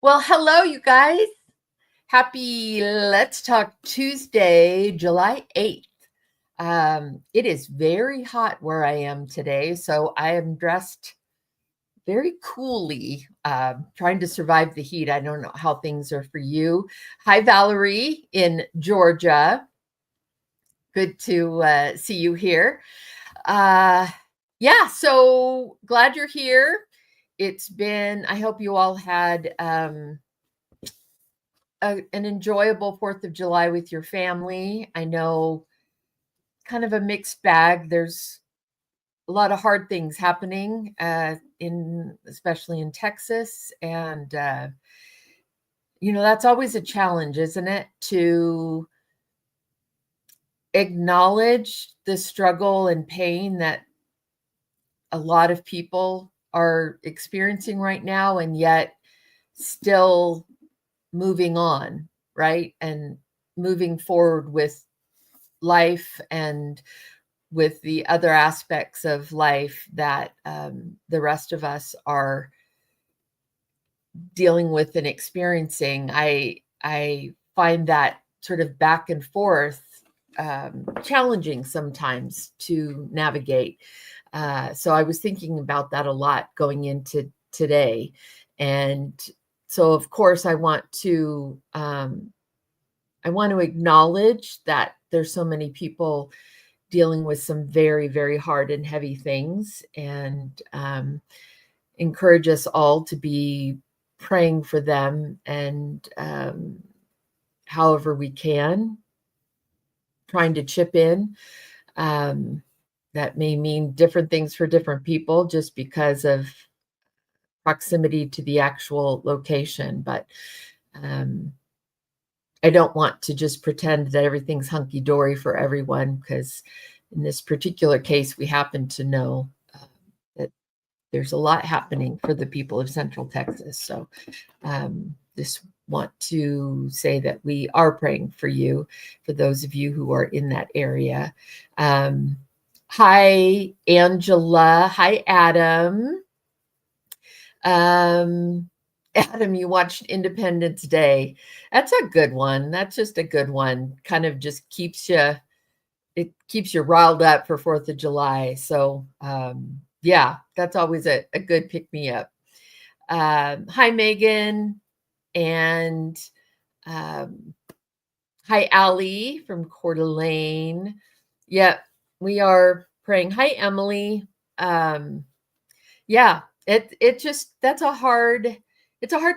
Well, hello, you guys. Happy Let's Talk Tuesday, July 8th. It is very hot where I am today, so I am dressed very coolly, trying to survive the heat. I don't know how things are for you. Hi, Valerie in Georgia. Good to see you here. Uh, yeah, so glad you're here. I hope you all had an enjoyable 4th of July with your family. I know kind of a mixed bag. There's a lot of hard things happening especially in Texas. And, that's always a challenge, isn't it? To acknowledge the struggle and pain that a lot of people are experiencing right now, and yet still moving on, right? And moving forward with life and with the other aspects of life that the rest of us are dealing with and experiencing. I find that sort of back and forth challenging sometimes to navigate. So I was thinking about that a lot going into today, and so of course I want to acknowledge that there's so many people dealing with some very, very hard and heavy things, and encourage us all to be praying for them, and however we can, trying to chip in. That may mean different things for different people just because of proximity to the actual location. But I don't want to just pretend that everything's hunky dory for everyone, because in this particular case, we happen to know that there's a lot happening for the people of Central Texas. So just want to say that we are praying for you, for those of you who are in that area. Hi, Angela. Hi, Adam. Adam, you watched Independence Day. That's a good one. That's just a good one. Kind of just keeps you riled up for 4th of July. So yeah, that's always a good pick me up. Hi, Megan, and hi, Allie from Coeur d'Alene. Yeah, we are praying. Hi, Emily. Yeah, it just it's a hard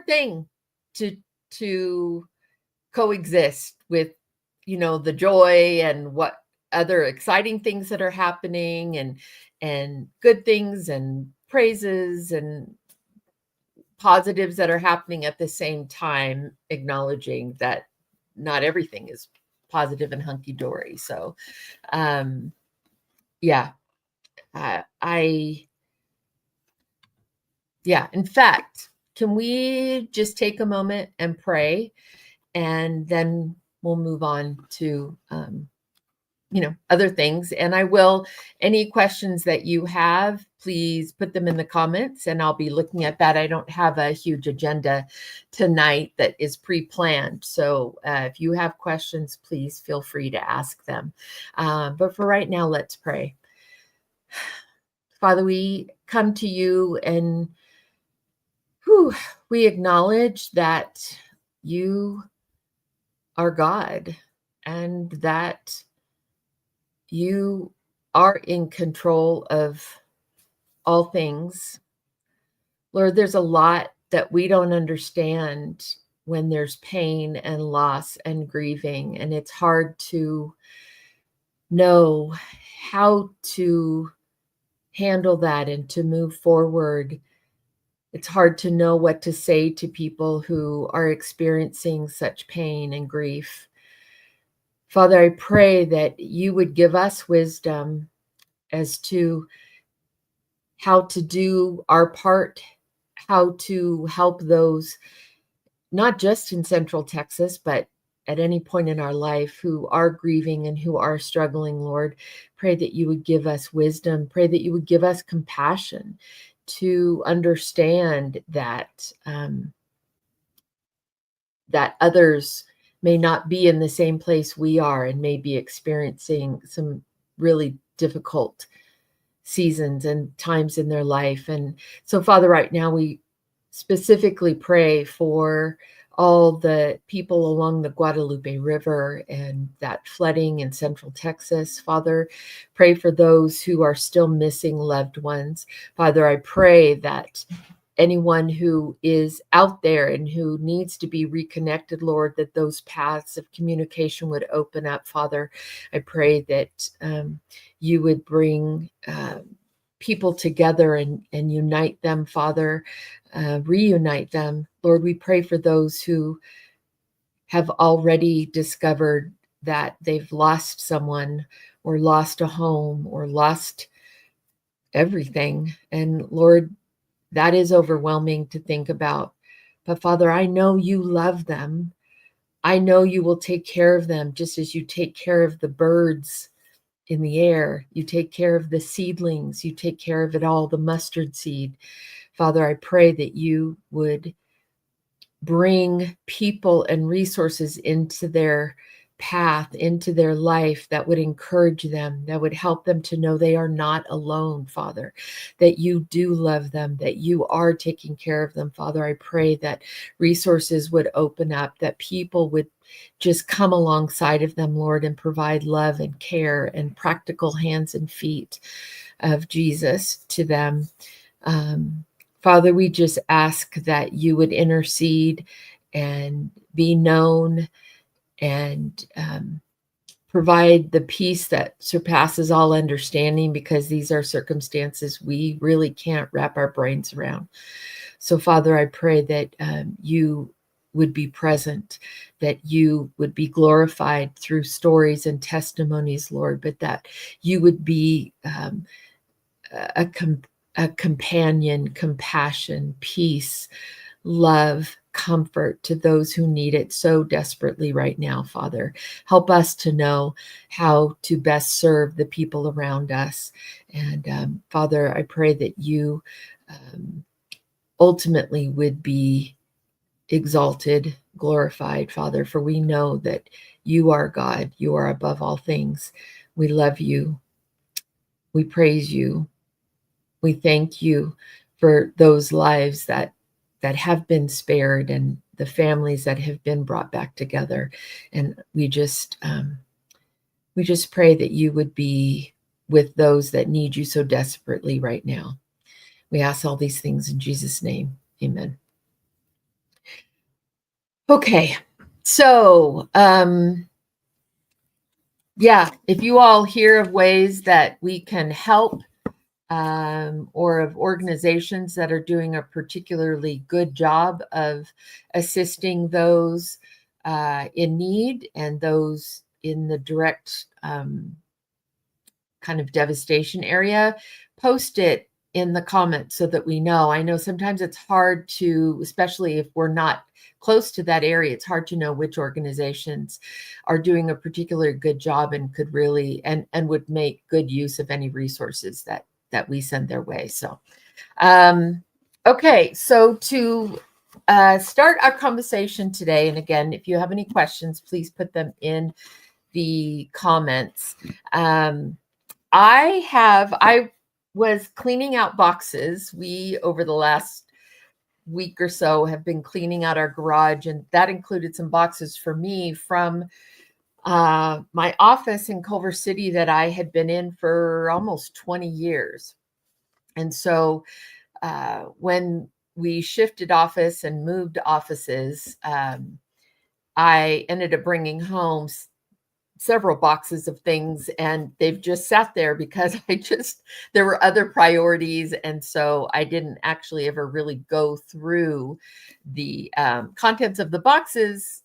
thing to coexist with, the joy and what other exciting things that are happening, and good things and praises and positives that are happening at the same time, acknowledging that not everything is positive and hunky dory. So, yeah, I yeah. In fact, can we just take a moment and pray, and then we'll move on to other things. And I will, any questions that you have, please put them in the comments and I'll be looking at that. I don't have a huge agenda tonight that is pre-planned. So if you have questions, please feel free to ask them. But for right now, let's pray. Father, we come to you, and we acknowledge that you are God, and that you are in control of all things. Lord, there's a lot that we don't understand when there's pain and loss and grieving, and it's hard to know how to handle that and to move forward. It's hard to know what to say to people who are experiencing such pain and grief. Father, I pray that you would give us wisdom as to how to do our part, how to help those, not just in Central Texas, but at any point in our life, who are grieving and who are struggling. Lord, pray that you would give us wisdom. Pray that you would give us compassion to understand that that others may not be in the same place we are and may be experiencing some really difficult seasons and times in their life. And so, Father, right now we specifically pray for all the people along the Guadalupe River and that flooding in central Texas. Father, pray for those who are still missing loved ones. Father, I pray that anyone who is out there and who needs to be reconnected, Lord, that those paths of communication would open up. Father, I pray that you would bring people together and unite them, Father, reunite them. Lord, we pray for those who have already discovered that they've lost someone or lost a home or lost everything. And Lord, that is overwhelming to think about. But Father, I know you love them. I know you will take care of them just as you take care of the birds in the air. You take care of the seedlings. You take care of it all, the mustard seed. Father, I pray that you would bring people and resources into their path, into their life that would encourage them, that would help them to know they are not alone, Father, that you do love them, that you are taking care of them. Father, I pray that resources would open up, that people would just come alongside of them, Lord, and provide love and care and practical hands and feet of Jesus to them. Father, we just ask that you would intercede and be known and provide the peace that surpasses all understanding, because these are circumstances we really can't wrap our brains around. So, Father, I pray that you would be present, that you would be glorified through stories and testimonies, Lord, but that you would be a companion, compassion, peace, love, comfort to those who need it so desperately right now, Father. Help us to know how to best serve the people around us. And Father, I pray that you ultimately would be exalted, glorified, Father, for we know that you are God. You are above all things. We love you. We praise you. We thank you for those lives that have been spared and the families that have been brought back together. And we just pray that you would be with those that need you so desperately right now. We ask all these things in Jesus' name. Amen. Okay. So, yeah, if you all hear of ways that we can help, or of organizations that are doing a particularly good job of assisting those in need and those in the direct kind of devastation area, post it in the comments so that we know. I know sometimes it's hard to, especially if we're not close to that area, it's hard to know which organizations are doing a particularly good job and could really and would make good use of any resources that we send their way. So, okay, so to start our conversation today, and again, if you have any questions, please put them in the comments. I was cleaning out boxes. We, over the last week or so, have been cleaning out our garage, and that included some boxes for me from my office in Culver City that I had been in for almost 20 years. And so when we shifted office and moved offices, I ended up bringing home several boxes of things, and they've just sat there because there were other priorities. And so I didn't actually ever really go through the contents of the boxes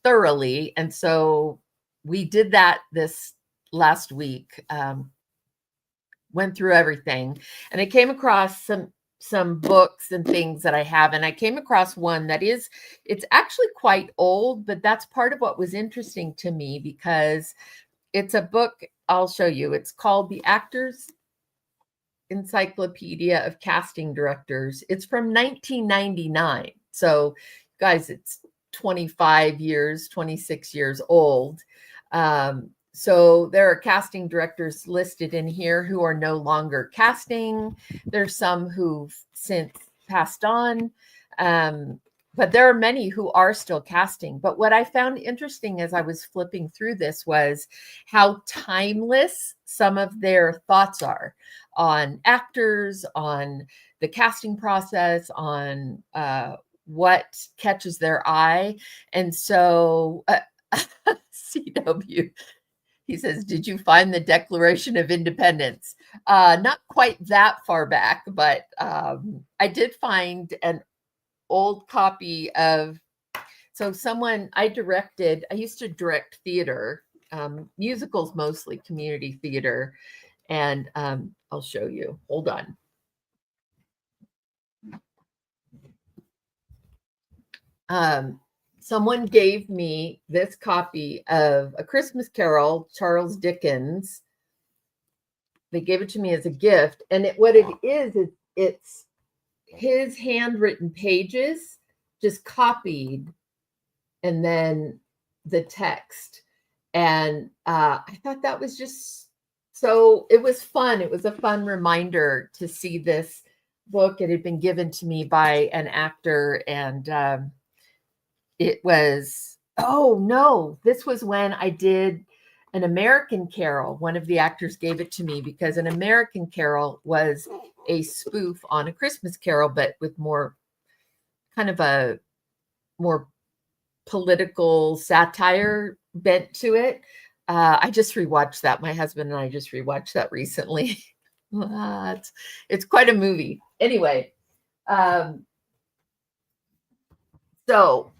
thoroughly. And so we did that this last week, went through everything, and I came across some books and things that I have. And I came across one that it's actually quite old, but that's part of what was interesting to me, because it's a book. I'll show you. It's called The Actors Encyclopedia of Casting Directors. It's from 1999. So, guys, it's 25 years, 26 years old. So there are casting directors listed in here who are no longer casting. There's some who've since passed on. But there are many who are still casting. But what I found interesting as I was flipping through this was how timeless some of their thoughts are on actors, on the casting process, on what catches their eye. And so CW, he says, did you find the Declaration of Independence? Not quite that far back, but I did find an old copy of, so someone I used to direct theater, musicals mostly, community theater. And I'll show you. Hold on. Someone gave me this copy of A Christmas Carol, Charles Dickens. They gave it to me as a gift. And what it is it's his handwritten pages just copied and then the text. And I thought that was just so, it was fun. It was a fun reminder to see this book. It had been given to me by an actor, and it was, oh no, this was when I did An American Carol. One of the actors gave it to me because An American Carol was a spoof on A Christmas Carol, but with more kind of a more political satire bent to it. I just rewatched that. My husband and I just rewatched that recently. It's quite a movie. Anyway, so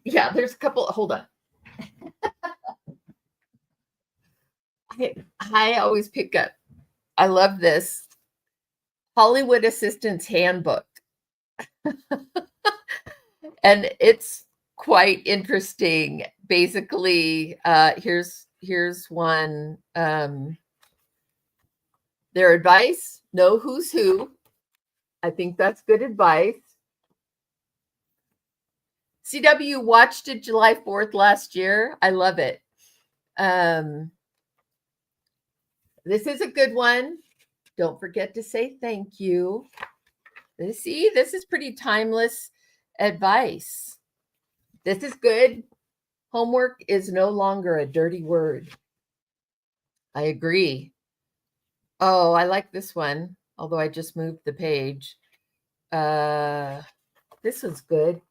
yeah, there's a couple. Hold on. I always pick up. I love this Hollywood Assistant's Handbook, and it's quite interesting. Basically, here's one. Their advice: know who's who. I think that's good advice. CW watched it July 4th last year. I love it. This is a good one. Don't forget to say thank you. See, this is pretty timeless advice. This is good. Homework is no longer a dirty word. I agree. Oh, I like this one, although I just moved the page. This is good.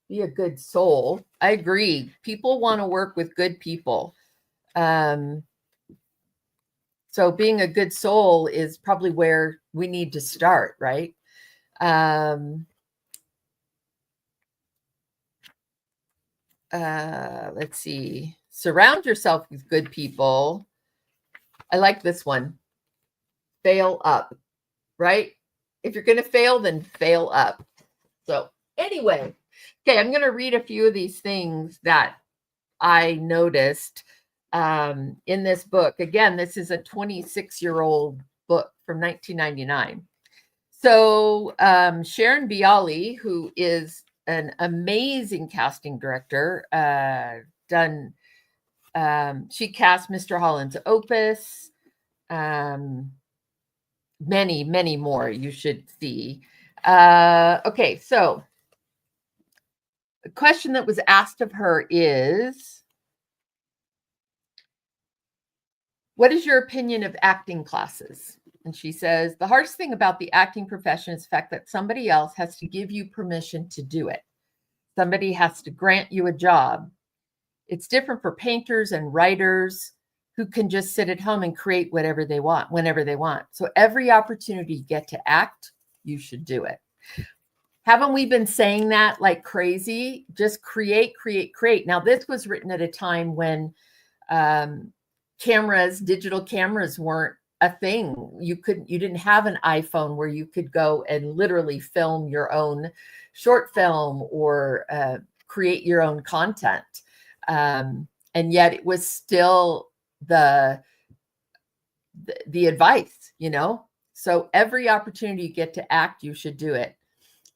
Be a good soul. I agree. People want to work with good people. So being a good soul is probably where we need to start, right? Let's see. Surround yourself with good people. I like this one. Fail up, right? If you're going to fail, then fail up. So anyway, okay, I'm going to read a few of these things that I noticed in this book. Again, this is a 26-year-old book from 1999. So Sharon Bialy, who is an amazing casting director, she cast Mr. Holland's Opus, many, many more you should see. Okay, so the question that was asked of her is, what is your opinion of acting classes? And she says, the hardest thing about the acting profession is the fact that somebody else has to give you permission to do it. Somebody has to grant you a job. It's different for painters and writers who can just sit at home and create whatever they want, whenever they want. So every opportunity you get to act, you should do it. Haven't we been saying that like crazy? Just create, create, create. Now, this was written at a time when digital cameras weren't a thing. You didn't have an iPhone where you could go and literally film your own short film or create your own content. And yet it was still the advice, you know? So every opportunity you get to act, you should do it.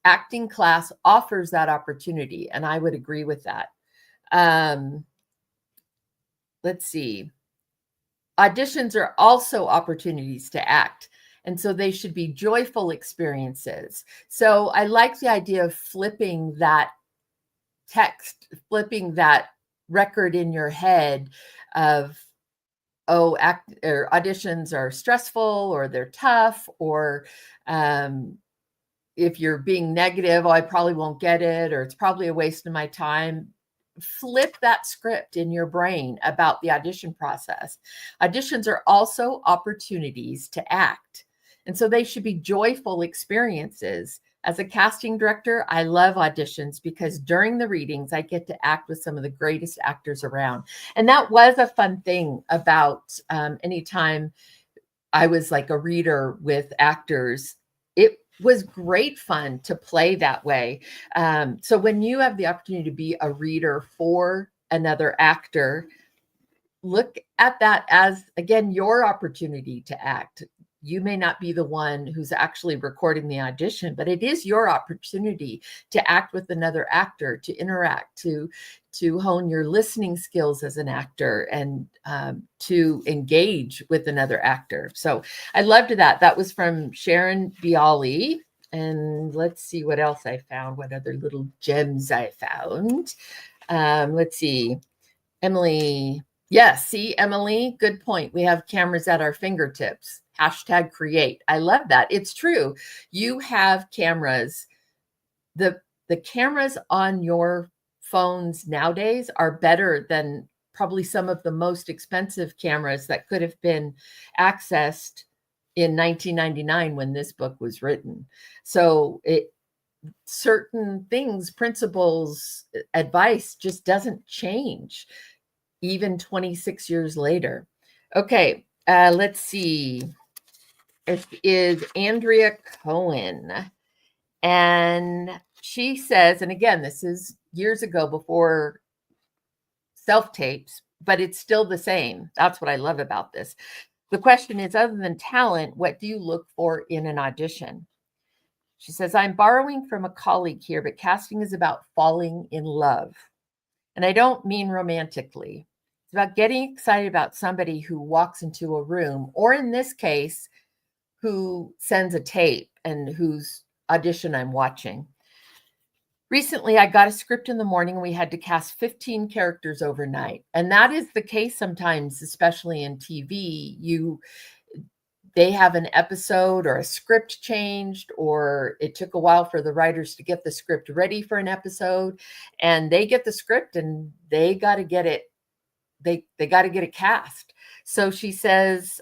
acting class offers that opportunity, and I would agree with that. Let's see. Auditions are also opportunities to act. And so they should be joyful experiences. So I like the idea of flipping that text, flipping that record in your head of, oh, auditions are stressful, or they're tough, or if you're being negative, oh, I probably won't get it, or it's probably a waste of my time. Flip that script in your brain about the audition process. Auditions are also opportunities to act. And so they should be joyful experiences. As a casting director, I love auditions because during the readings, I get to act with some of the greatest actors around. And that was a fun thing about anytime I was like a reader with actors. It was great fun to play that way. So when you have the opportunity to be a reader for another actor, look at that as, again, your opportunity to act. You may not be the one who's actually recording the audition, but it is your opportunity to act with another actor, to interact, to hone your listening skills as an actor, and to engage with another actor. So I loved that. That was from Sharon Bialy. And let's see what else I found, what other little gems I found. Let's see. Emily. Yes, see, Emily, good point. We have cameras at our fingertips. #create. I love that. It's true. You have cameras. The cameras on your phones nowadays are better than probably some of the most expensive cameras that could have been accessed in 1999 when this book was written. So certain things, principles, advice just doesn't change even 26 years later. Okay, let's see. It is Andrea Cohen. And she says, and again, this is years ago before self-tapes, but it's still the same. That's what I love about this. The question is, other than talent, what do you look for in an audition? She says, I'm borrowing from a colleague here, but casting is about falling in love. And I don't mean romantically. It's about getting excited about somebody who walks into a room, or in this case, who sends a tape and whose audition I'm watching. Recently, I got a script in the morning and we had to cast 15 characters overnight. And that is the case sometimes, especially in TV. They have an episode or a script changed, or it took a while for the writers to get the script ready for an episode, and they get the script and they got to get it. They got to get it cast. So she says,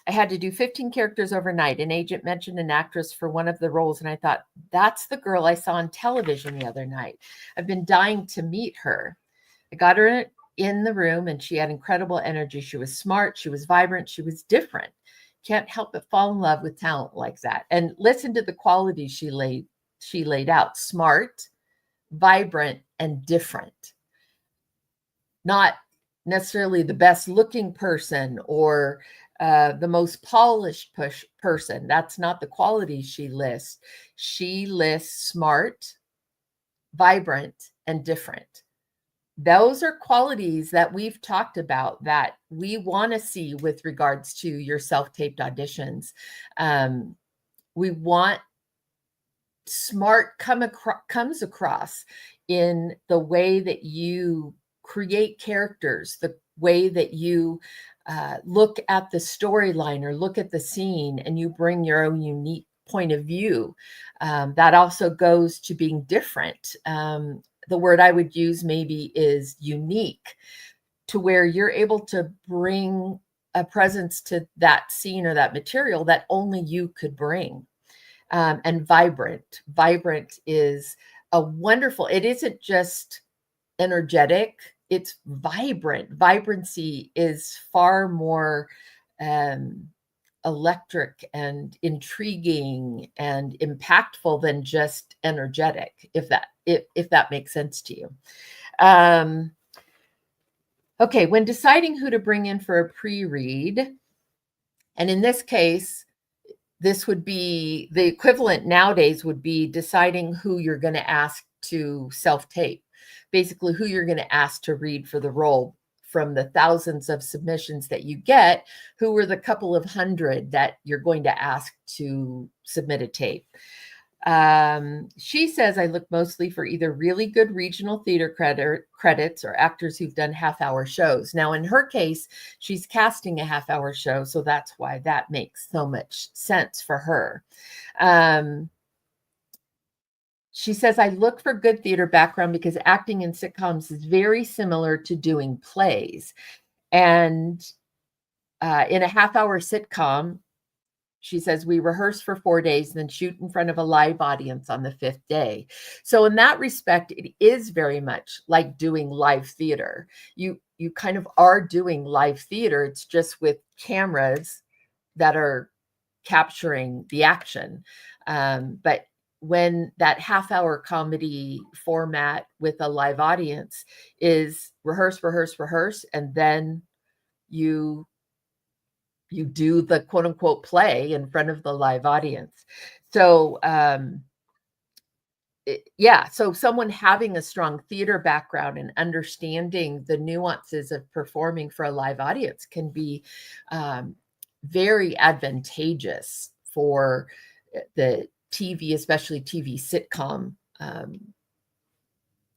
I had to do 15 characters overnight. An agent mentioned an actress for one of the roles, and I thought, that's the girl I saw on television the other night. I've been dying to meet her. I got her in the room, and she had incredible energy. She was smart, she was vibrant, she was different. Can't help but fall in love with talent like that. And listen to the qualities she laid out: smart, vibrant, and different. Not necessarily the best looking person or the most polished person. That's not the qualities she lists. She lists smart, vibrant, and different. Those are qualities that we've talked about that we want to see with regards to your self-taped auditions. We want smart comes across in the way that you create characters, the way that you look at the storyline or look at the scene, and you bring your own unique point of view. That also goes to being different. The word I would use maybe is unique, to where you're able to bring a presence to that scene or that material that only you could bring. And vibrant. Vibrant is a wonderful, it isn't just energetic, it's vibrant. Vibrancy is far more electric and intriguing and impactful than just energetic, if that makes sense to you. Okay, when deciding who to bring in for a pre-read, and in this case, this would be the equivalent nowadays would be deciding who you're going to ask to self-tape, basically who you're going to ask to read for the role from the thousands of submissions that you get, who are the couple of hundred that you're going to ask to submit a tape. She says, I look mostly for either really good regional theater credits or actors who've done half-hour shows. Now, in her case, she's casting a half-hour show, so that's why that makes so much sense for her. She says, I look for good theater background because acting in sitcoms is very similar to doing plays. And in a half-hour sitcom, she says, we rehearse for 4 days, then shoot in front of a live audience on the 5th day. So in that respect, it is very much like doing live theater. You kind of are doing live theater. It's just with cameras that are capturing the action. But when that half-hour comedy format with a live audience is rehearse, and then you do the quote unquote play in front of the live audience. So, so someone having a strong theater background and understanding the nuances of performing for a live audience can be very advantageous for the TV, especially TV sitcom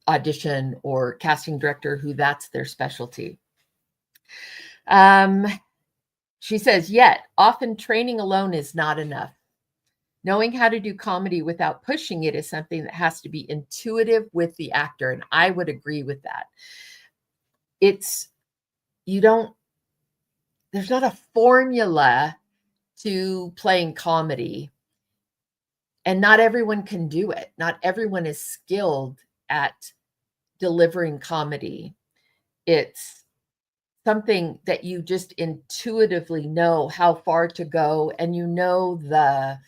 audition or casting director who that's their specialty. She says, yet often training alone is not enough. Knowing how to do comedy without pushing it is something that has to be intuitive with the actor. And I would agree with that. There's not a formula to playing comedy. And not everyone can do it. Not everyone is skilled at delivering comedy. It's something that you just intuitively know how far to go, and you know the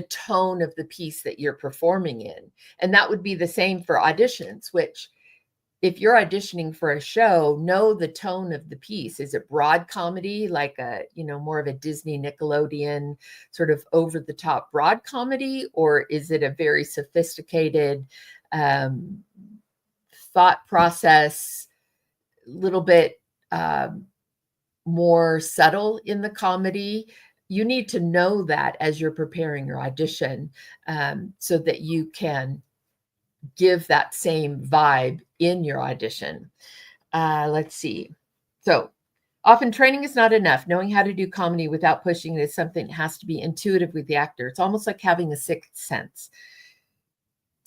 tone of the piece that you're performing in. And that would be the same for auditions, which if you're auditioning for a show, know the tone of the piece. Is it broad comedy, like more of a Disney Nickelodeon sort of over the top broad comedy, or is it a very sophisticated thought process, little bit more subtle in the comedy? You need to know that as you're preparing your audition, so that you can give that same vibe in your audition. Let's see. So often training is not enough. Knowing how to do comedy without pushing it is something that has to be intuitive with the actor. It's almost like having a sixth sense.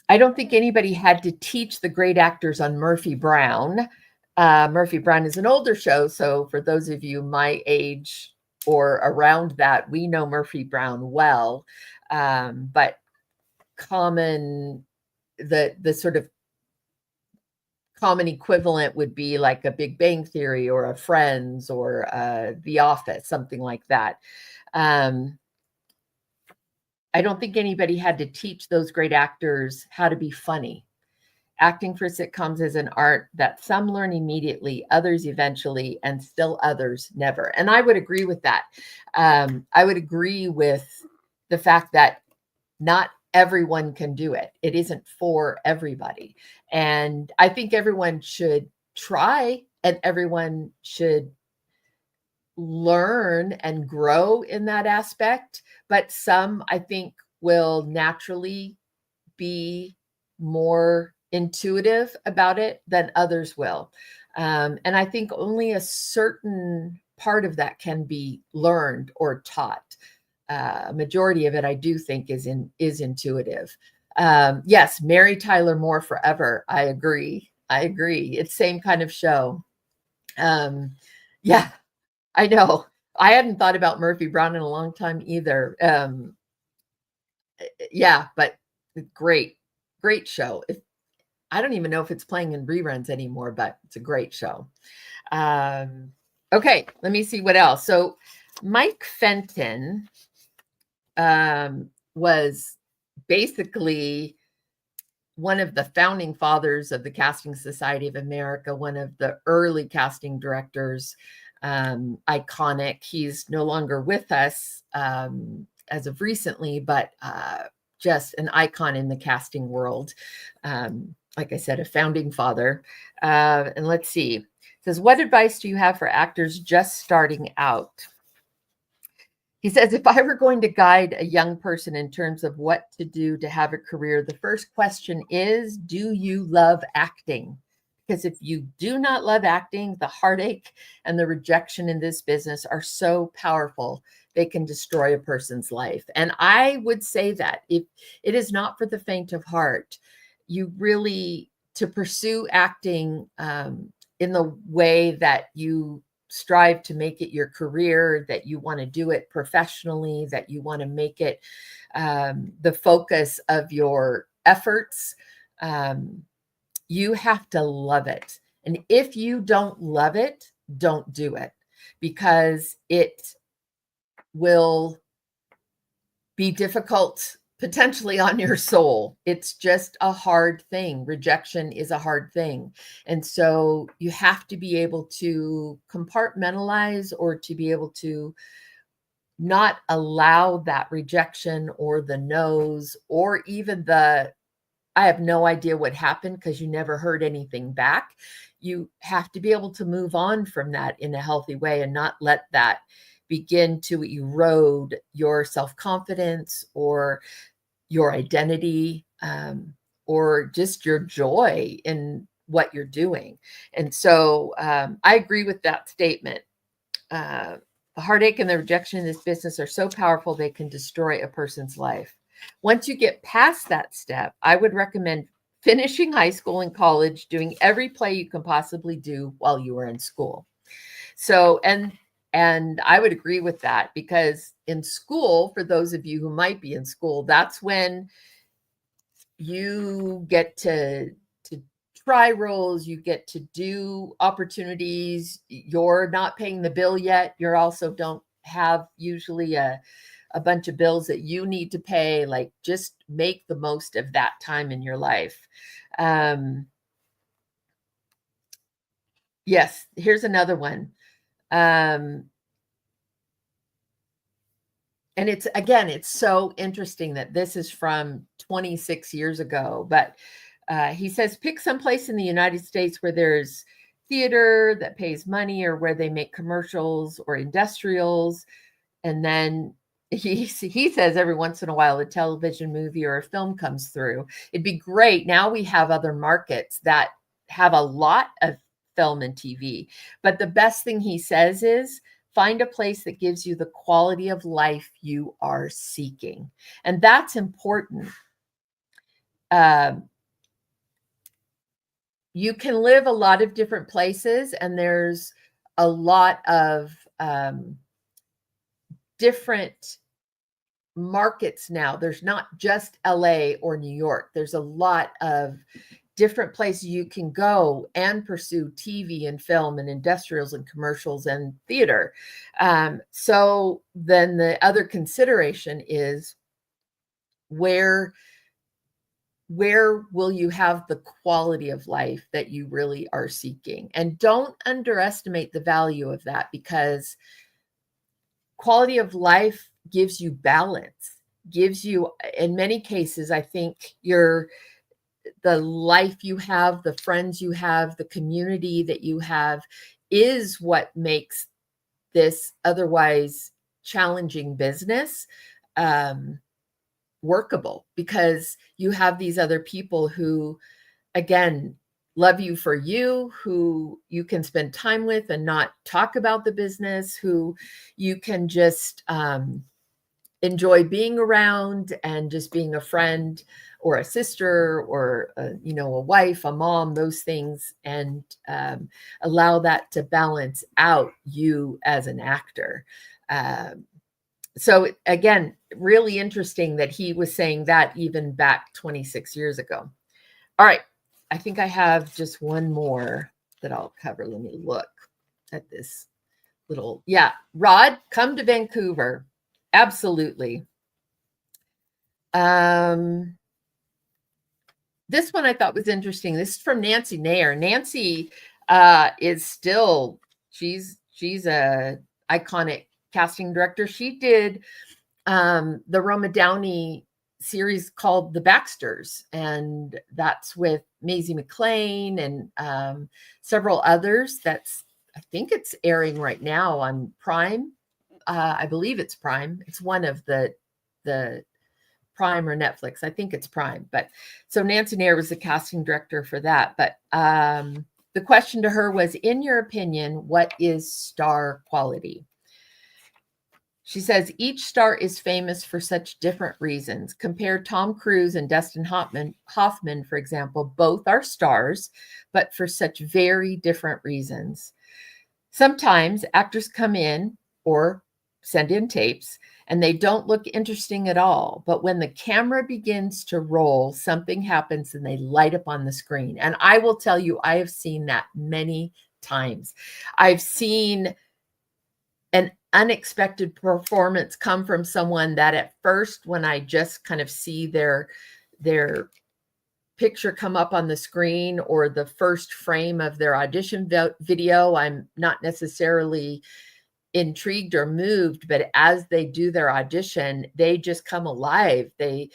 I don't think anybody had to teach the great actors on Murphy Brown. Murphy Brown is an older show, so for those of you my age or around that, we know Murphy Brown well. But the sort of common equivalent would be like a Big Bang Theory or a Friends or The Office, something like that. I don't think anybody had to teach those great actors how to be funny. Acting for sitcoms is an art that some learn immediately, others eventually, and still others never. And I would agree with that. I would agree with the fact that not everyone can do it. It isn't for everybody. And I think everyone should try, and everyone should learn and grow in that aspect. But some, I think, will naturally be more intuitive about it than others will. And I think only a certain part of that can be learned or taught. A majority of it, I do think, is intuitive. Yes, Mary Tyler Moore forever. I agree. It's same kind of show. Yeah, I know. I hadn't thought about Murphy Brown in a long time either. Yeah, but great show. I don't even know if it's playing in reruns anymore, but it's a great show. Okay, let me see what else. So Mike Fenton was basically one of the founding fathers of the Casting Society of America, one of the early casting directors, iconic. He's no longer with us. as of recently, but just an icon in the casting world. Like I said, a founding father. And let's see. It says, what advice do you have for actors just starting out? He says, if I were going to guide a young person in terms of what to do to have a career, the first question is, do you love acting? Because if you do not love acting, the heartache and the rejection in this business are so powerful, they can destroy a person's life. And I would say that if it is not for the faint of heart, you really, to pursue acting in the way that you strive to make it your career, that you want to do it professionally, that you want to make it the focus of your efforts, you have to love it. And if you don't love it, don't do it, because it will be difficult potentially on your soul. It's just a hard thing. Rejection is a hard thing. And so you have to be able to compartmentalize, or to be able to not allow that rejection or the no's, or even the, I have no idea what happened, because you never heard anything back. You have to be able to move on from that in a healthy way, and not let that begin to erode your self-confidence or your identity, or just your joy in what you're doing. And so I agree with that statement. The heartache and the rejection in this business are so powerful, they can destroy a person's life. Once you get past that step, I would recommend finishing high school and college, doing every play you can possibly do while you are in school. So, and I would agree with that, because in school, for those of you who might be in school, that's when you get to try roles, you get to do opportunities. You're not paying the bill yet. You're also don't have usually a bunch of bills that you need to pay. Like, just make the most of that time in your life. Yes, here's another one. And it's, again, it's so interesting that this is from 26 years ago, but he says, pick some place in the United States where there's theater that pays money, or where they make commercials or industrials. And then he says every once in a while a television movie or a film comes through. It'd be great. Now we have other markets that have a lot of film and TV. But the best thing he says is, find a place that gives you the quality of life you are seeking. And that's important. You can live a lot of different places, and there's a lot of different markets now. There's not just LA or New York. There's a lot of different places you can go and pursue TV and film and industrials and commercials and theater. So then the other consideration is, where will you have the quality of life that you really are seeking? And don't underestimate the value of that, because quality of life gives you balance, gives you, in many cases, I think, the life you have, the friends you have, the community that you have is what makes this otherwise challenging business workable, because you have these other people who, again, love you for you, who you can spend time with and not talk about the business, who you can just enjoy being around, and just being a friend or a sister, or a wife, a mom, those things, and allow that to balance out you as an actor. So again, really interesting that he was saying that even back 26 years ago. All right, I think I have just one more that I'll cover. Let me look at this little, yeah, Rod, come to Vancouver. Absolutely. This one I thought was interesting. This is from Nancy Nair. Nancy is still, she's a iconic casting director. She did the Roma Downey series called The Baxters, and that's with Maisie McLean and several others. I think it's airing right now on Prime. I believe it's Prime. It's one of the Prime or Netflix. I think it's Prime. But so Nancy Nair was the casting director for that. But the question to her was, in your opinion, what is star quality? She says, each star is famous for such different reasons. Compare Tom Cruise and Dustin Hoffman, for example. Both are stars, but for such very different reasons. Sometimes actors come in or send in tapes and they don't look interesting at all. But when the camera begins to roll, something happens and they light up on the screen. And I will tell you, I have seen that many times. I've seen an unexpected performance come from someone that at first, when I just kind of see their picture come up on the screen or the first frame of their audition video, I'm not necessarily intrigued or moved, but as they do their audition, they just come alive. They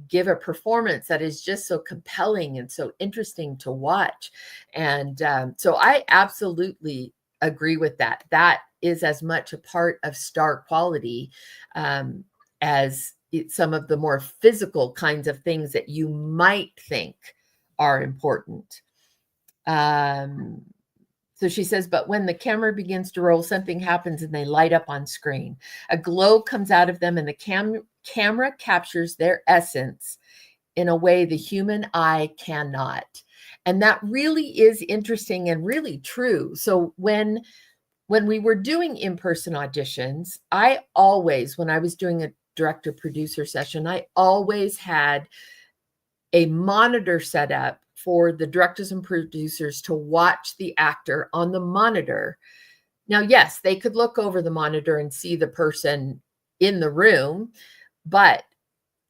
give a performance that is just so compelling and so interesting to watch. And so I absolutely agree with that. That is as much a part of star quality as some of the more physical kinds of things that you might think are important. So she says, but when the camera begins to roll, something happens and they light up on screen. A glow comes out of them and the camera captures their essence in a way the human eye cannot. And that really is interesting and really true. So when we were doing in-person auditions, I always, when I was doing a director producer session, I always had a monitor set up for the directors and producers to watch the actor on the monitor. Now, yes, they could look over the monitor and see the person in the room, but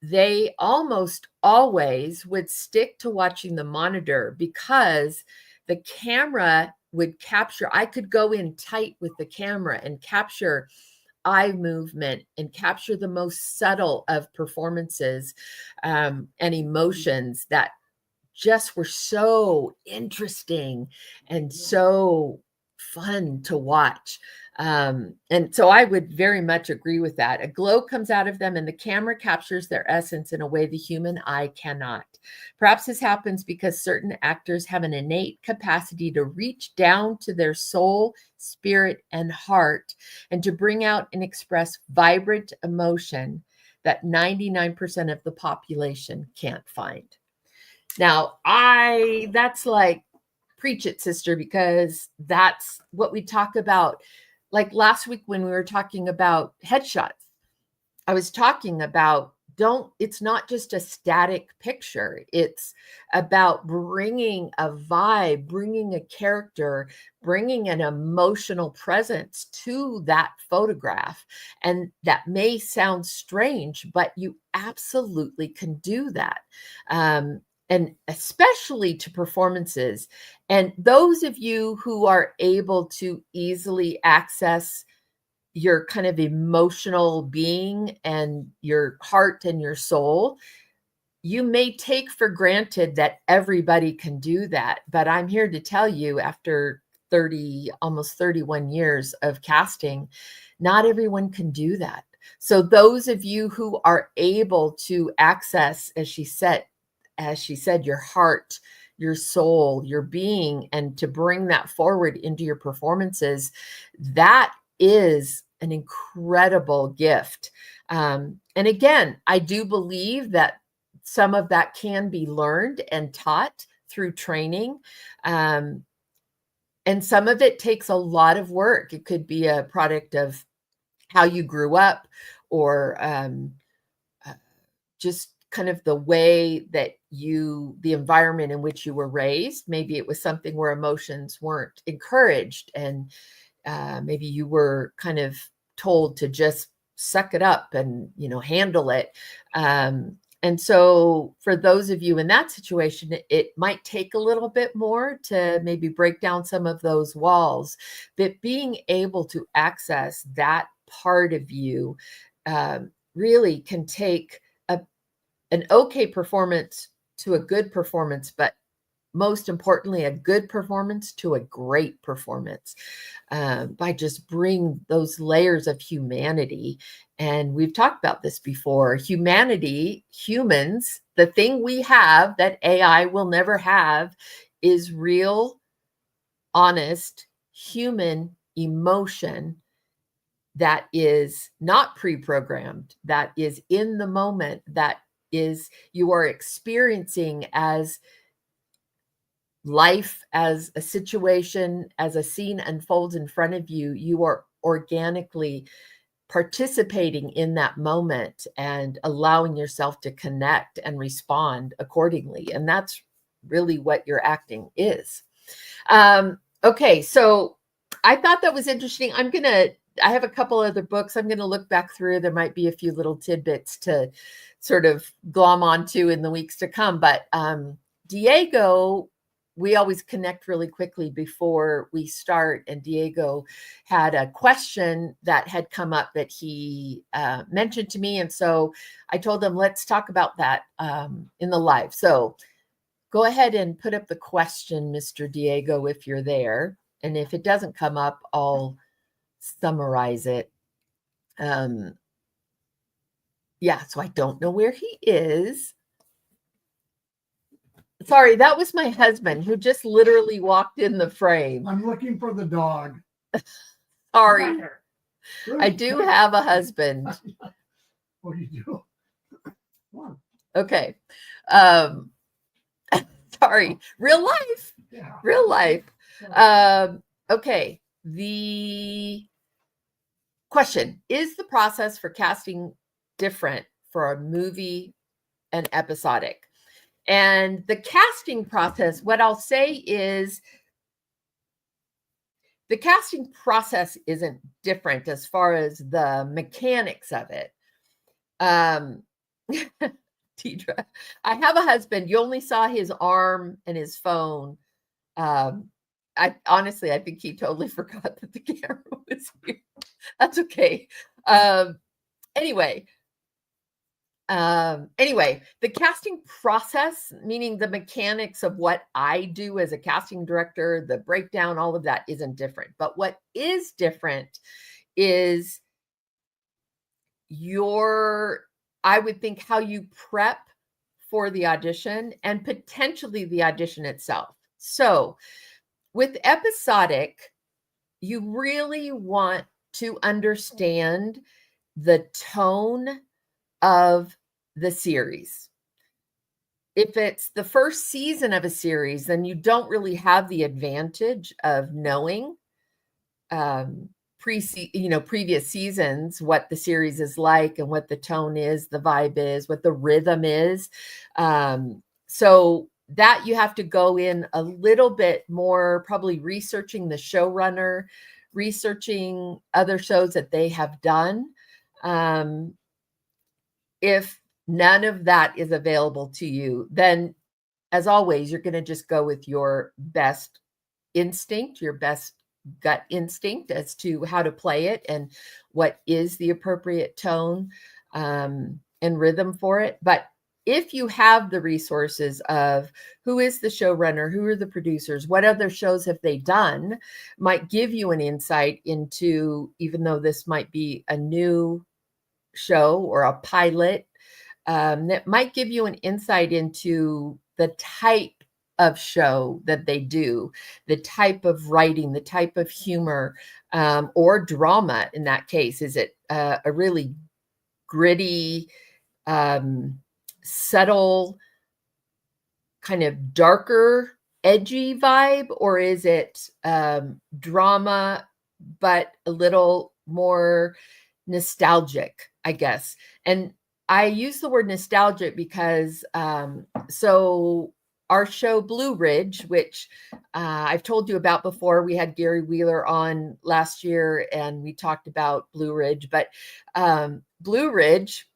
they almost always would stick to watching the monitor because the camera would capture. I could go in tight with the camera and capture eye movement and capture the most subtle of performances and emotions that just were so interesting and so fun to watch. And so I would very much agree with that. A glow comes out of them and the camera captures their essence in a way the human eye cannot. Perhaps this happens because certain actors have an innate capacity to reach down to their soul, spirit, and heart and to bring out and express vibrant emotion that 99% of the population can't find. Now, that's like, preach it, sister, because that's what we talk about. Like last week when we were talking about headshots, I was talking about it's not just a static picture. It's about bringing a vibe, bringing a character, bringing an emotional presence to that photograph. And that may sound strange, but you absolutely can do that. And especially to performances. And those of you who are able to easily access your kind of emotional being and your heart and your soul, you may take for granted that everybody can do that. But I'm here to tell you, after almost 31 years of casting, not everyone can do that. So those of you who are able to access, as she said, your heart, your soul, your being, and to bring that forward into your performances, that is an incredible gift. And again, I do believe that some of that can be learned and taught through training. And some of it takes a lot of work. It could be a product of how you grew up or just kind of the way that the environment in which you were raised. Maybe it was something where emotions weren't encouraged and maybe you were kind of told to just suck it up and, handle it. And so for those of you in that situation, it might take a little bit more to maybe break down some of those walls, but being able to access that part of you really can take an okay performance to a good performance, but most importantly, a good performance to a great performance, by just bring those layers of humanity. And we've talked about this before. Humanity, humans, the thing we have that AI will never have is real, honest, human emotion that is not pre-programmed, that is in the moment, that is you are experiencing as life, as a situation, as a scene unfolds in front of you. You are organically participating in that moment and allowing yourself to connect and respond accordingly. And that's really what your acting is. Okay, so I thought that was interesting. I have a couple other books I'm going to look back through. There might be a few little tidbits to sort of glom onto in the weeks to come. But Diego, we always connect really quickly before we start. And Diego had a question that had come up that he mentioned to me. And so I told him, let's talk about that in the live. So go ahead and put up the question, Mr. Diego, if you're there. And if it doesn't come up, I'll summarize it. Yeah, so I don't know where he is. Sorry, that was my husband who just literally walked in the frame. I'm looking for the dog. Sorry. I do have a husband. Oh, you do? Okay. Sorry. Real life. Yeah. Real life. Okay. The question: is the process for casting different for a movie and episodic? And the casting process, what I'll say is the casting process isn't different as far as the mechanics of it. Tidra, I have a husband. You only saw his arm and his phone. I honestly, I think he totally forgot that the camera was here. That's okay. Anyway, the casting process, meaning the mechanics of what I do as a casting director, the breakdown, all of that isn't different. But what is different is I would think, how you prep for the audition and potentially the audition itself. So with episodic, you really want to understand the tone of the series. If it's the first season of a series, then you don't really have the advantage of knowing previous seasons, what the series is like and what the tone is, the vibe is, what the rhythm is. So that you have to go in a little bit more, probably researching the showrunner, researching other shows that they have done. If none of that is available to you, then as always, you're going to just go with your best instinct, your best gut instinct as to how to play it and what is the appropriate tone and rhythm for it. But if you have the resources of who is the showrunner, who are the producers, what other shows have they done, might give you an insight into, even though this might be a new show or a pilot, that might give you an insight into the type of show that they do, the type of writing, the type of humor, or drama in that case. Is it a really gritty, subtle, kind of darker, edgy vibe, or is it drama, but a little more nostalgic, I guess? And I use the word nostalgic because so our show Blue Ridge, which I've told you about before, we had Gary Wheeler on last year and we talked about Blue Ridge, but Blue Ridge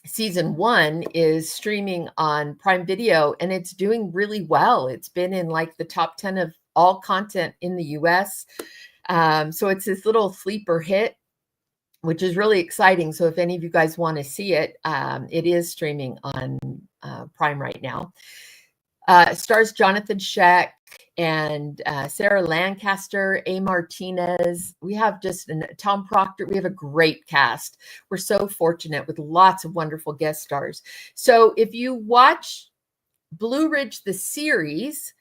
season 1 is streaming on Prime Video and it's doing really well. It's been in like the top 10 of all content in the US. So it's this little sleeper hit. which is really exciting. So if any of you guys want to see it, it is streaming on Prime right now. Stars Jonathan Sheck and Sarah Lancaster, A. Martinez. We have just Tom Proctor. We have a great cast. We're so fortunate with lots of wonderful guest stars. So if you watch Blue Ridge, the series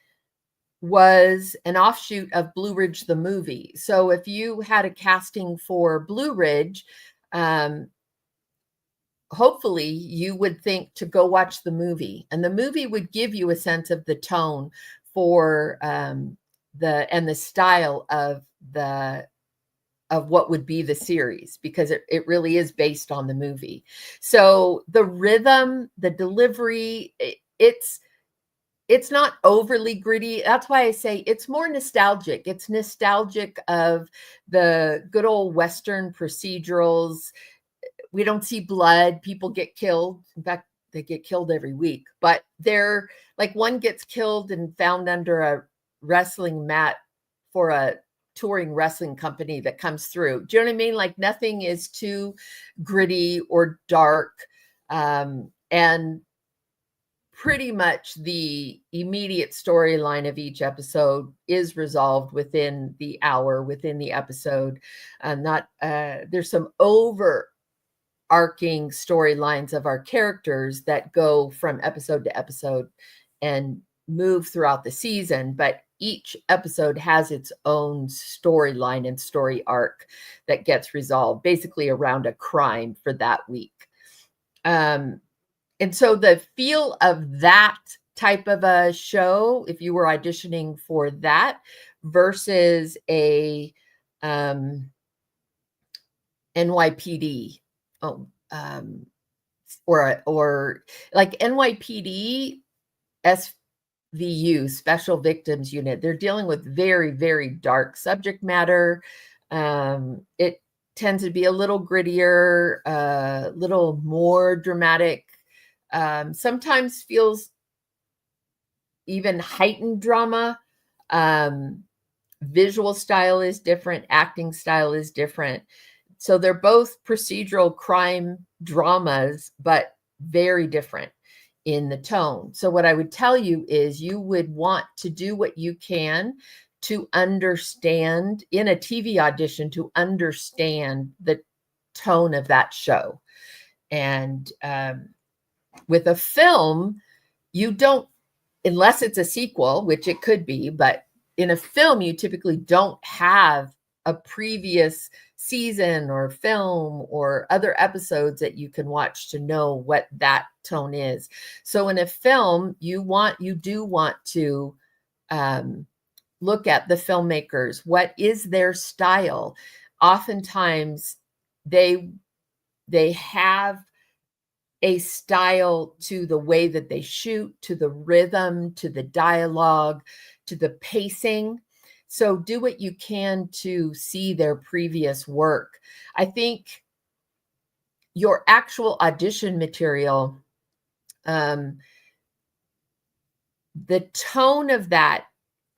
was an offshoot of Blue Ridge, the movie. So if you had a casting for Blue Ridge, hopefully you would think to go watch the movie, and the movie would give you a sense of the tone for the style of what would be the series, because it really is based on the movie. So the rhythm, the delivery, it's not overly gritty. That's why I say it's more nostalgic. It's nostalgic of the good old Western procedurals. We don't see blood. People get killed. In fact, they get killed every week. But they're like, one gets killed and found under a wrestling mat for a touring wrestling company that comes through. Do you know what I mean? Like, nothing is too gritty or dark. And pretty much the immediate storyline of each episode is resolved within the hour, within the episode. There's some overarching storylines of our characters that go from episode to episode and move throughout the season, but each episode has its own storyline and story arc that gets resolved basically around a crime for that week. And so the feel of that type of a show, if you were auditioning for that versus a NYPD, or like NYPD SVU, Special Victims Unit, they're dealing with very, very dark subject matter. It tends to be a little grittier, a little more dramatic. Sometimes feels even heightened drama. Visual style is different. Acting style is different. So they're both procedural crime dramas, but very different in the tone. So what I would tell you is you would want to do what you can to understand in a TV audition, to understand the tone of that show. And with a film, you don't, unless it's a sequel, which it could be, but in a film, you typically don't have a previous season or film or other episodes that you can watch to know what that tone is. So in a film, you do want to look at the filmmakers. What is their style? Oftentimes, they have a style to the way that they shoot, to the rhythm, to the dialogue, to the pacing. So do what you can to see their previous work. I think your actual audition material, the tone of that,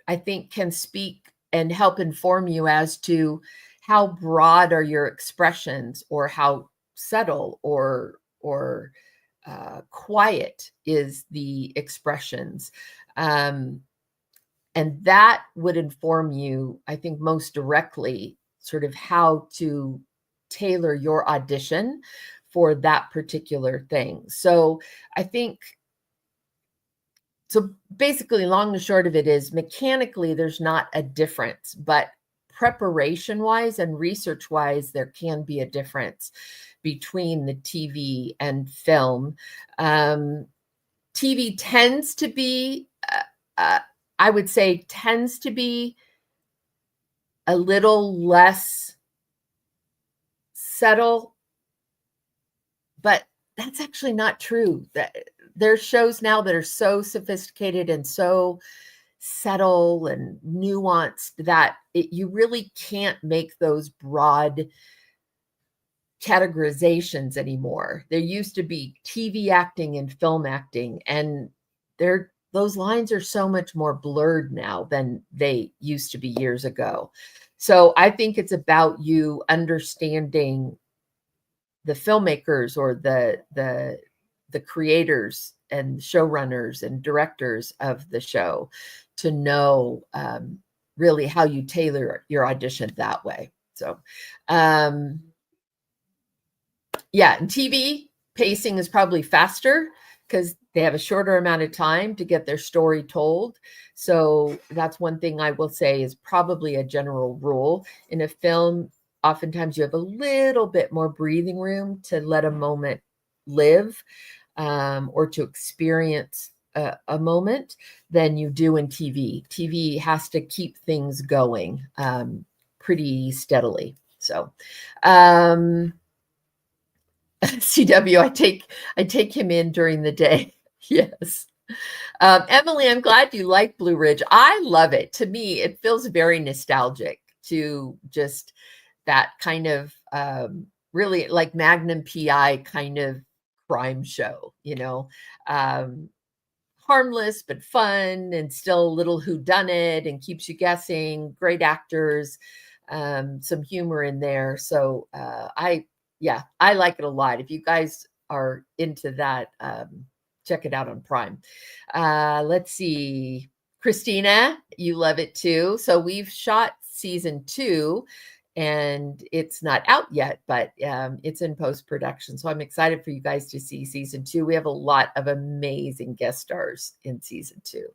I think, can speak and help inform you as to how broad are your expressions, or how subtle or quiet is the expressions. And that would inform you, I think, most directly, sort of how to tailor your audition for that particular thing. So I think, so basically, long and short of it is, mechanically, there's not a difference, but preparation-wise and research-wise, there can be a difference between the TV and film. TV tends to be, I would say, tends to be a little less subtle, but that's actually not true. There's shows now that are so sophisticated and so subtle and nuanced that you really can't make those broad categorizations anymore. There used to be TV acting and film acting, and those lines are so much more blurred now than they used to be years ago. So I think it's about you understanding filmmakers or the creators and showrunners and directors of the show to know really how you tailor your audition that way. So, yeah, and TV pacing is probably faster because they have a shorter amount of time to get their story told. So that's one thing I will say is probably a general rule. In a film, oftentimes you have a little bit more breathing room to let a moment live or to experience a moment than you do in TV. TV has to keep things going pretty steadily. So, CW, I take him in during the day. Yes. Emily, I'm glad you like Blue Ridge. I love it. To me, it feels very nostalgic to just that kind of really like Magnum PI kind of crime show, harmless but fun and still a little whodunit and keeps you guessing. Great actors, some humor in there. So I like it a lot. If you guys are into that, check it out on Prime. Let's see. Christina, you love it too. So we've shot season 2 and it's not out yet, but it's in post-production. So I'm excited for you guys to see season 2. We have a lot of amazing guest stars in season 2.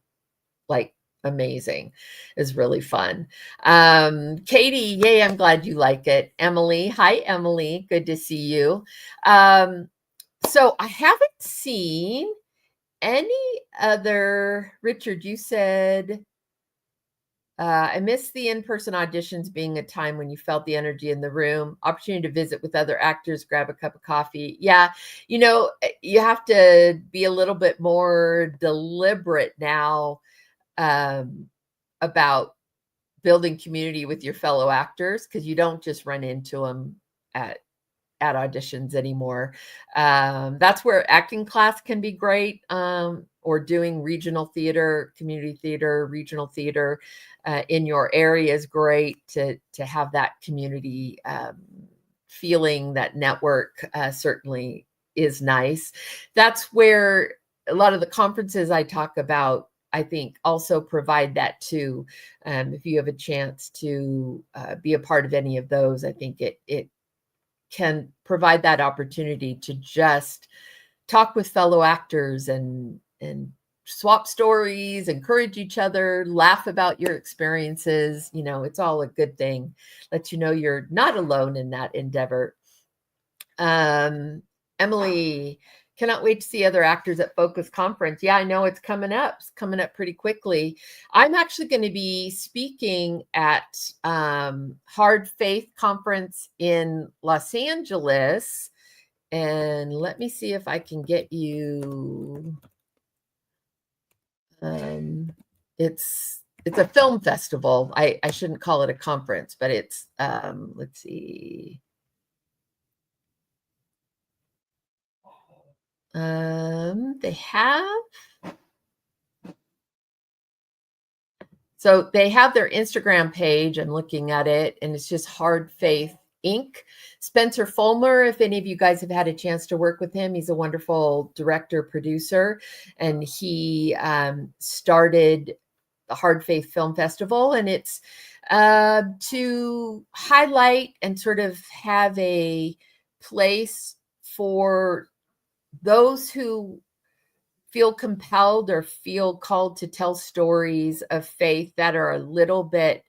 Like amazing. Is really fun. Katie, yay, I'm glad you like it. Emily, hi Emily, good to see you. So I haven't seen any other, Richard, you said I miss the in-person auditions being a time when you felt the energy in the room, opportunity to visit with other actors, grab a cup of coffee. Yeah, you have to be a little bit more deliberate now about building community with your fellow actors because you don't just run into them at auditions anymore. That's where acting class can be great, or doing regional theater, community theater, regional theater in your area is great to have that community feeling. That network certainly is nice. That's where a lot of the conferences I talk about, I think, also provide that too. If you have a chance to be a part of any of those, I think it can provide that opportunity to just talk with fellow actors and swap stories, encourage each other, laugh about your experiences. It's all a good thing. Lets you know you're not alone in that endeavor. Emily, cannot wait to see other actors at Focus Conference. Yeah, I know it's coming up. It's coming up pretty quickly. I'm actually going to be speaking at Hard Faith Conference in Los Angeles. And let me see if I can get you. It's a film festival. I shouldn't call it a conference, but it's let's see. They have their Instagram page. I'm looking at it, and it's just Hard Faith Inc. Spencer Fulmer, if any of you guys have had a chance to work with him, he's a wonderful director, producer, and he started the Hard Faith Film Festival, and it's to highlight and sort of have a place for those who feel compelled or feel called to tell stories of faith that are a little bit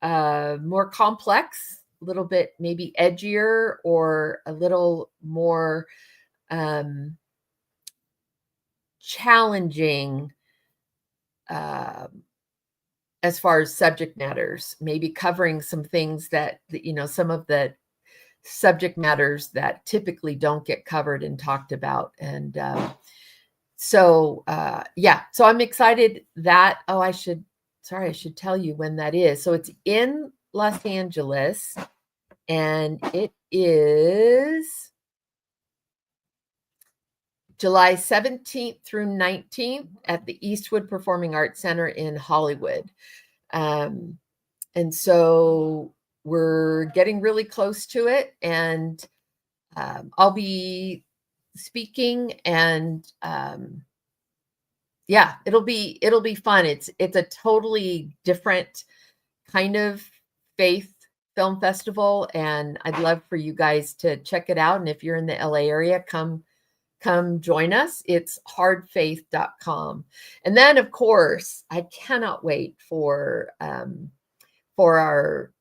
more complex, a little bit maybe edgier, or a little more challenging as far as subject matters, maybe covering some things that, some of the subject matters that typically don't get covered and talked about. And so I'm excited that, I should tell you when that is. So it's in Los Angeles, and it is July 17th through 19th at the Eastwood Performing Arts Center in Hollywood. And so we're getting really close to it. And I'll be speaking, and yeah, it'll be fun. It's a totally different kind of faith film festival, and I'd love for you guys to check it out. And if you're in the LA area, come join us. It's hardfaith.com. And then, of course, I cannot wait for our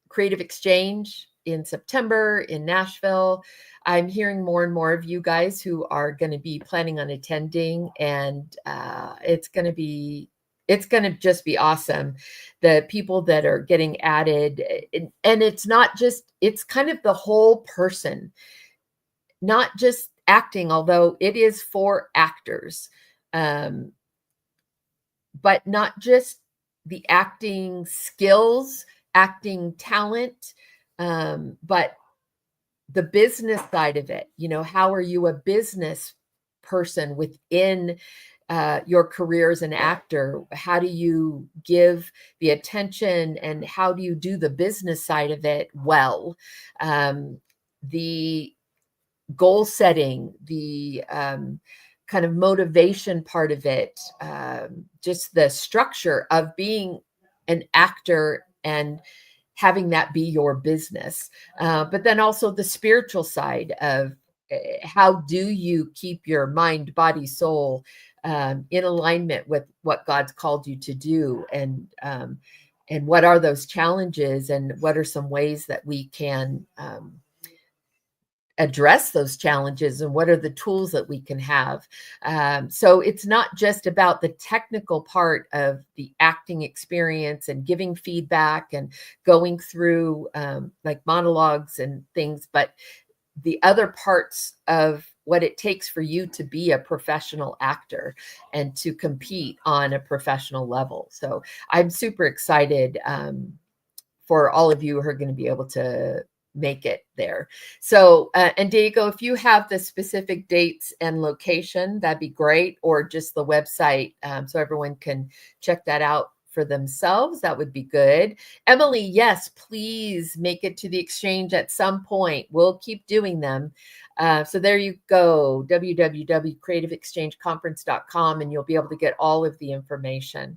creative exchange in September in Nashville. I'm hearing more and more of you guys who are going to be planning on attending, and it's going to just be awesome. The people that are getting added, and it's not just, it's kind of the whole person, not just acting, although it is for actors, but not just the acting skills, acting talent, but the business side of it. How are you a business person within your career as an actor? How do you give the attention, and how do you do the business side of it well? The goal setting, the kind of motivation part of it, just the structure of being an actor and having that be your business. But then also the spiritual side of how do you keep your mind, body, soul in alignment with what God's called you to do, and what are those challenges, and what are some ways that we can address those challenges, and what are the tools that we can have. So it's not just about the technical part of the acting experience and giving feedback and going through like monologues and things, but the other parts of what it takes for you to be a professional actor and to compete on a professional level. So I'm super excited for all of you who are going to be able to make it there. So, and Diego, if you have the specific dates and location, that'd be great, or just the website, so everyone can check that out for themselves, that would be good. Emily, yes, please make it to the exchange at some point. We'll keep doing them. So there you go, www.creativeexchangeconference.com, and you'll be able to get all of the information.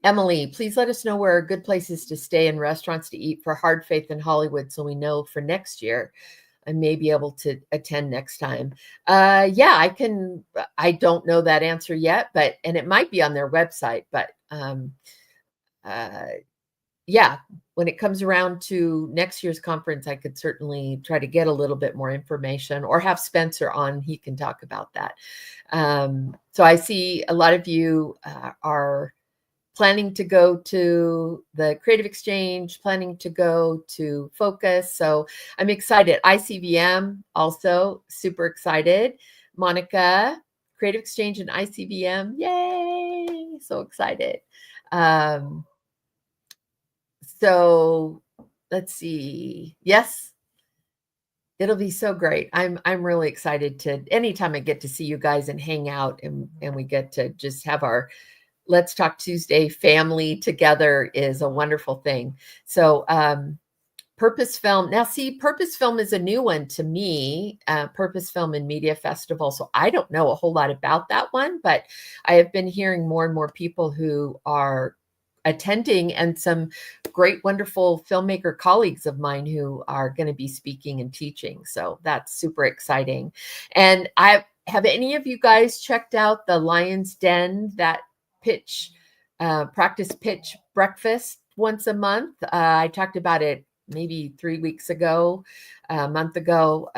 Emily, please let us know where are good places to stay and restaurants to eat for Hard Faith in Hollywood, so we know for next year and may be able to attend next time. Yeah, I don't know that answer yet, and it might be on their website, but yeah, when it comes around to next year's conference, I could certainly try to get a little bit more information, or have Spencer on. He can talk about that. So I see a lot of you are planning to go to the Creative Exchange, planning to go to Focus. So I'm excited. ICVM also super excited. Monica, Creative Exchange and ICVM. Yay. So excited. So let's see. Yes, it'll be so great. I'm really excited to anytime I get to see you guys and hang out, and we get to just have our Let's Talk Tuesday family together is a wonderful thing. So Purpose Film. Now, see, Purpose Film is a new one to me, Purpose Film and Media Festival. So I don't know a whole lot about that one, but I have been hearing more and more people who are attending, and some great, wonderful filmmaker colleagues of mine who are going to be speaking and teaching. So that's super exciting. And have any of you guys checked out the Lion's Den, that practice pitch breakfast once a month? I talked about it maybe 3 weeks ago, a month ago.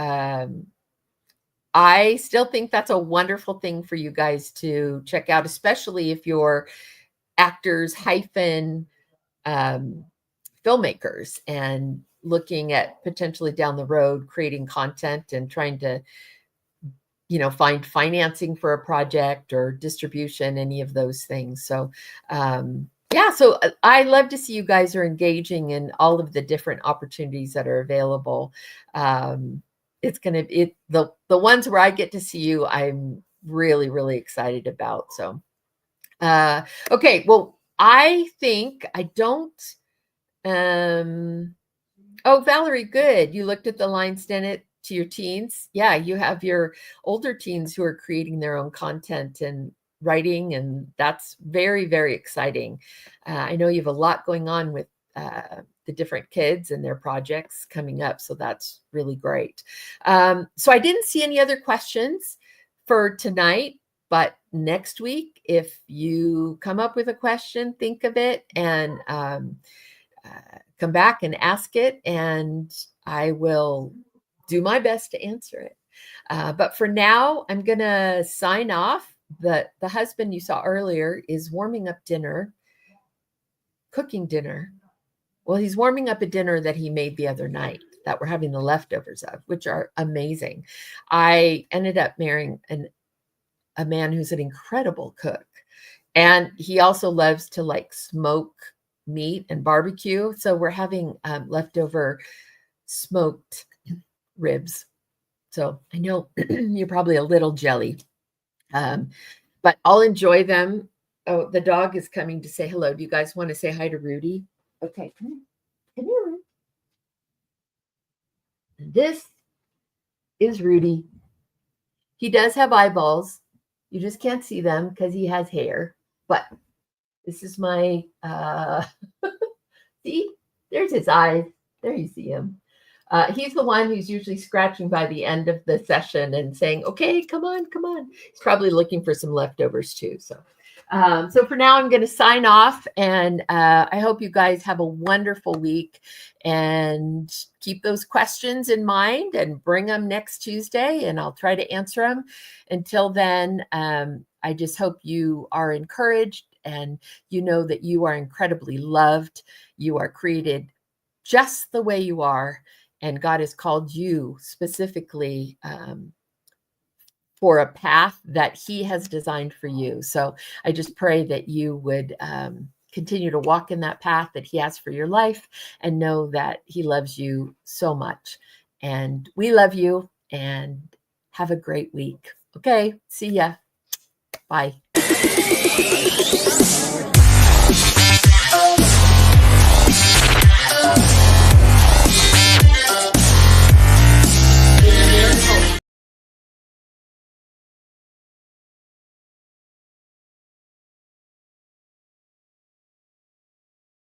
I still think that's a wonderful thing for you guys to check out, especially if you're actors hyphen filmmakers and looking at potentially down the road creating content and trying to find financing for a project or distribution, any of those things. So yeah, so I love to see you guys are engaging in all of the different opportunities that are available. It's going to the ones where I get to see you, I'm really, really excited about. So okay, well, I think I don't Oh, Valerie, good. You looked at the lines, Dennett, to your teens. Yeah, you have your older teens who are creating their own content and writing, and that's very, very exciting. I know you have a lot going on with the different kids and their projects coming up, so that's really great. So I didn't see any other questions for tonight, but next week, if you come up with a question, think of it and come back and ask it, and I will do my best to answer it. But for now, I'm going to sign off. The husband you saw earlier is warming up dinner, cooking dinner. Well, he's warming up a dinner that he made the other night that we're having the leftovers of, which are amazing. I ended up marrying a man who's an incredible cook. And he also loves to like smoke meat and barbecue. So we're having leftover smoked ribs. So I know you're probably a little jelly, but I'll enjoy them. Oh, the dog is coming to say hello. Do you guys want to say hi to Rudy? Okay, come here, Rudy. And this is Rudy. He does have eyeballs. You just can't see them because he has hair. But this is my, see, there's his eyes. There you see him. He's the one who's usually scratching by the end of the session and saying, okay, come on, come on. He's probably looking for some leftovers too. So for now, I'm going to sign off, and I hope you guys have a wonderful week and keep those questions in mind and bring them next Tuesday, and I'll try to answer them. Until then, I just hope you are encouraged and you know that you are incredibly loved. You are created just the way you are, and God has called you specifically for a path that He has designed for you. So I just pray that you would continue to walk in that path that He has for your life, and know that He loves you so much. And we love you, and have a great week. Okay, see ya. Bye.